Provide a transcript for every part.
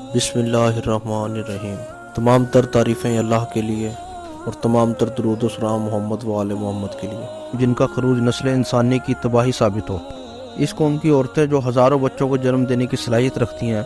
بسم اللہ الرحمن الرحیم۔ تمام تر تعریفیں اللہ کے لیے اور تمام تر درود و سلام محمد و آل محمد کے لیے، جن کا خروج نسل انسانی کی تباہی ثابت ہو۔ اس قوم کی عورتیں جو ہزاروں بچوں کو جنم دینے کی صلاحیت رکھتی ہیں،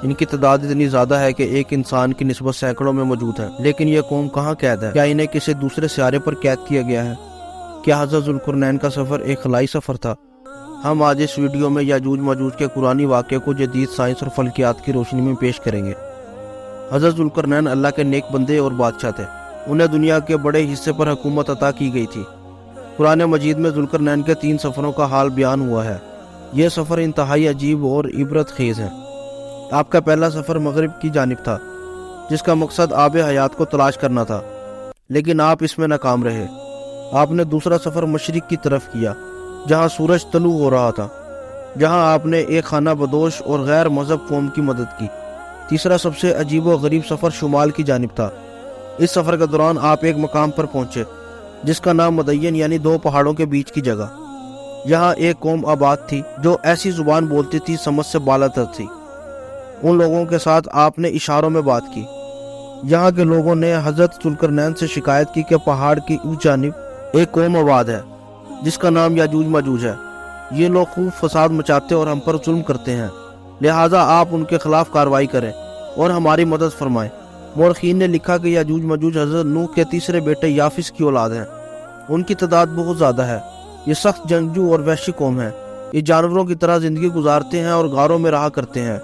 ان کی تعداد اتنی زیادہ ہے کہ ایک انسان کی نسبت سینکڑوں میں موجود ہے۔ لیکن یہ قوم کہاں قید ہے؟ کیا انہیں کسی دوسرے سیارے پر قید کیا گیا ہے؟ کیا حضرت ذوالقرنین کا سفر ایک خلائی سفر تھا؟ ہم آج اس ویڈیو میں یاجوج ماجوج کے قرآنی واقعے کو جدید سائنس اور فلکیات کی روشنی میں پیش کریں گے۔ حضرت ذوالقرنین اللہ کے نیک بندے اور بادشاہ تھے۔ انہیں دنیا کے بڑے حصے پر حکومت عطا کی گئی تھی۔ قرآن مجید میں ذوالقرنین کے 3 سفروں کا حال بیان ہوا ہے۔ یہ سفر انتہائی عجیب اور عبرت خیز ہیں۔ آپ کا پہلا سفر مغرب کی جانب تھا، جس کا مقصد آب حیات کو تلاش کرنا تھا، لیکن آپ اس میں ناکام رہے۔ آپ نے دوسرا سفر مشرق کی طرف کیا، جہاں سورج طلوع ہو رہا تھا، جہاں آپ نے ایک خانہ بدوش اور غیر مذہب قوم کی مدد کی۔ تیسرا سب سے عجیب و غریب سفر شمال کی جانب تھا۔ اس سفر کے دوران آپ ایک مقام پر پہنچے جس کا نام مدین یعنی 2 پہاڑوں کے بیچ کی جگہ۔ یہاں ایک قوم آباد تھی جو ایسی زبان بولتی تھی سمجھ سے بالا تر تھی۔ ان لوگوں کے ساتھ آپ نے اشاروں میں بات کی۔ یہاں کے لوگوں نے حضرت ذوالقرنین سے شکایت کی کہ پہاڑ کی اس جانب ایک قوم آباد ہے جس کا نام یاجوج ماجوج ہے۔ یہ لوگ خوب فساد مچاتے اور ہم پر ظلم کرتے ہیں، لہٰذا آپ ان کے خلاف کارروائی کریں اور ہماری مدد فرمائیں۔ مورخین نے لکھا کہ یاجوج ماجوج حضرت نوح کے تیسرے بیٹے یافس کی اولاد ہیں۔ ان کی تعداد بہت زیادہ ہے۔ یہ سخت جنگجو اور وحشی قوم ہے۔ یہ جانوروں کی طرح زندگی گزارتے ہیں اور غاروں میں رہا کرتے ہیں،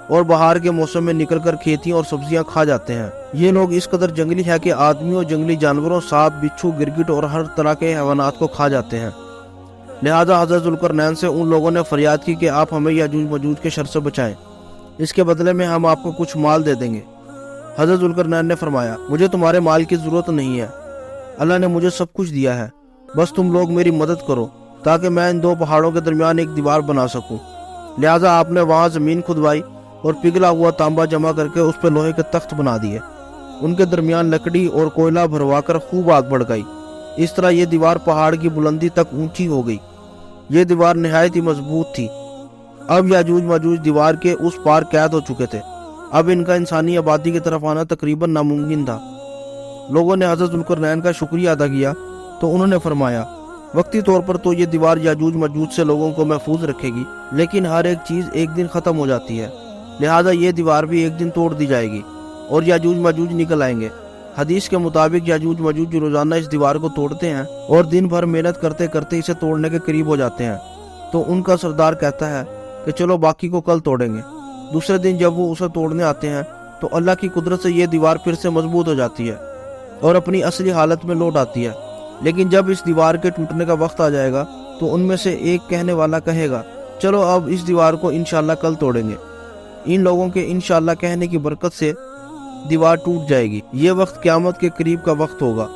اور بہار کے موسم میں نکل کر کھیتیاں اور سبزیاں کھا جاتے ہیں۔ یہ لوگ اس قدر جنگلی ہے کہ آدمیوں، جنگلی جانوروں، سانپ، بچھو، گرگٹ اور ہر طرح کے حیوانات کو کھا جاتے ہیں۔ لہذا حضرت ذوالقرنین سے ان لوگوں نے فریاد کی کہ آپ ہمیں یاجوج ماجوج کے شر سے بچائیں، اس کے بدلے میں ہم آپ کو کچھ مال دے دیں گے۔ حضرت ذوالقرنین نے فرمایا، مجھے تمہارے مال کی ضرورت نہیں ہے، اللہ نے مجھے سب کچھ دیا ہے، بس تم لوگ میری مدد کرو تاکہ میں ان 2 پہاڑوں کے درمیان ایک دیوار بنا سکوں۔ لہذا آپ نے وہاں زمین کھدوائی اور پگھلا ہوا تانبا جمع کر کے اس پہ لوہے کے تخت بنا دیے۔ ان کے درمیان لکڑی اور کوئلہ بھروا کر خوب آگ بڑھ گئی۔ اس طرح یہ دیوار پہاڑ کی بلندی تک اونچی ہو گئی۔ یہ دیوار نہایت ہی مضبوط تھی۔ اب یاجوج ماجوج دیوار کے اس پار قید ہو چکے تھے۔ اب ان کا انسانی آبادی کی طرف آنا تقریباً ناممکن تھا۔ لوگوں نے حضرت ذوالقرنین کا شکریہ ادا کیا تو انہوں نے فرمایا، وقتی طور پر تو یہ دیوار یاجوج ماجوج سے لوگوں کو محفوظ رکھے گی، لیکن ہر ایک چیز ایک دن ختم ہو جاتی ہے، لہذا یہ دیوار بھی ایک دن توڑ دی جائے گی اور یاجوج ماجوج نکل آئیں گے۔ حدیث کے مطابق یاجوج ماجوج روزانہ اس دیوار کو توڑتے ہیں اور دن بھر محنت کرتے کرتے اسے توڑنے کے قریب ہو جاتے ہیں۔ تو ان کا سردار کہتا ہے کہ چلو باقی کو کل توڑیں گے۔ دوسرے دن جب وہ اسے توڑنے آتے ہیں تو اللہ کی قدرت سے یہ دیوار پھر سے مضبوط ہو جاتی ہے اور اپنی اصلی حالت میں لوٹ آتی ہے۔ لیکن جب اس دیوار کے ٹوٹنے کا وقت آ جائے گا تو ان میں سے ایک کہنے والا کہے گا، چلو اب اس دیوار کو انشاءاللہ کل توڑیں گے۔ ان لوگوں کے انشاءاللہ کہنے کی برکت سے دیوار ٹوٹ جائے گی۔ یہ وقت قیامت کے قریب کا وقت ہوگا۔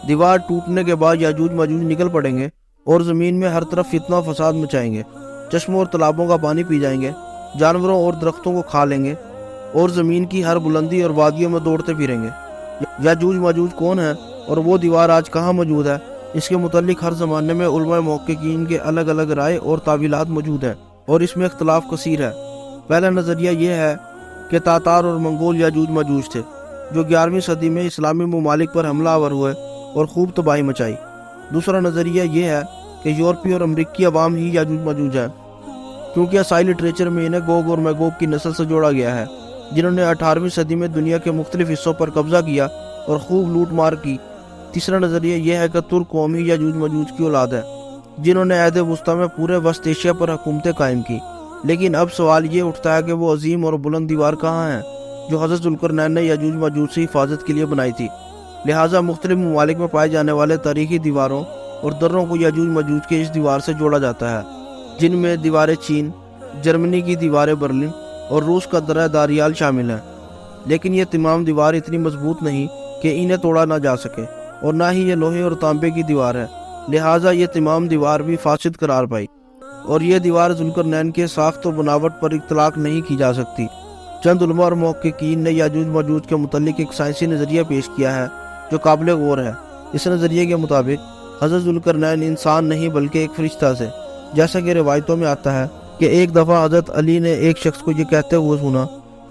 دیوار ٹوٹنے کے بعد یاجوج ماجوج نکل پڑیں گے اور زمین میں ہر طرف فتنہ و فساد مچائیں گے، چشموں اور تالابوں کا پانی پی جائیں گے، جانوروں اور درختوں کو کھا لیں گے اور زمین کی ہر بلندی اور وادیوں میں دوڑتے پھریں گے۔ یاجوج ماجوج کون ہیں اور وہ دیوار آج کہاں موجود ہے، اس کے متعلق ہر زمانے میں علماء محققین کے الگ الگ رائے اور تعویلات موجود ہیں، اور اس میں اختلاف کثیر ہے۔ پہلا نظریہ یہ ہے کہ تاتار اور منگول یاجوج ماجوج تھے، جو 11ویں صدی میں اسلامی ممالک پر حملہ آور ہوئے اور خوب تباہی مچائی۔ دوسرا نظریہ یہ ہے کہ یورپی اور امریکی عوام ہی یاجوج ماجوج ہیں، کیونکہ عیسائی لٹریچر میں انہیں گوگ اور میگوگ کی نسل سے جوڑا گیا ہے، جنہوں نے 18ویں صدی میں دنیا کے مختلف حصوں پر قبضہ کیا اور خوب لوٹ مار کی۔ تیسرا نظریہ یہ ہے کہ ترک قوم ہی یاجوج ماجوج کی اولاد ہے، جنہوں نے عہد وسطیٰ میں پورے وسط ایشیا پر حکومتیں قائم کی۔ لیکن اب سوال یہ اٹھتا ہے کہ وہ عظیم اور بلند دیوار کہاں ہے جو حضرت ذوالقرنین نے یاجوج ماجوج سے حفاظت کے لیے بنائی تھی؟ لہٰذا مختلف ممالک میں پائے جانے والے تاریخی دیواروں اور دروں کو یاجوج ماجوج کے اس دیوار سے جوڑا جاتا ہے، جن میں دیوار چین، جرمنی کی دیوار برلن اور روس کا درہ داریال شامل ہیں۔ لیکن یہ تمام دیوار اتنی مضبوط نہیں کہ انہیں توڑا نہ جا سکے، اور نہ ہی یہ لوہے اور تانبے کی دیوار ہے، لہٰذا یہ تمام دیوار بھی فاسد قرار پائی، اور یہ دیوار ذوالقرنین کے ساخت و بناوٹ پر اطلاق نہیں کی جا سکتی۔ چند علماء اور محققین نے یاجوج ماجوج کے متعلق ایک سائنسی نظریہ پیش کیا ہے جو قابل غور ہے۔ اس نظریے کے مطابق حضرت ذوالقرنین انسان نہیں بلکہ ایک فرشتہ سے، جیسا کہ روایتوں میں آتا ہے کہ ایک دفعہ حضرت علی نے ایک شخص کو یہ کہتے ہوئے سنا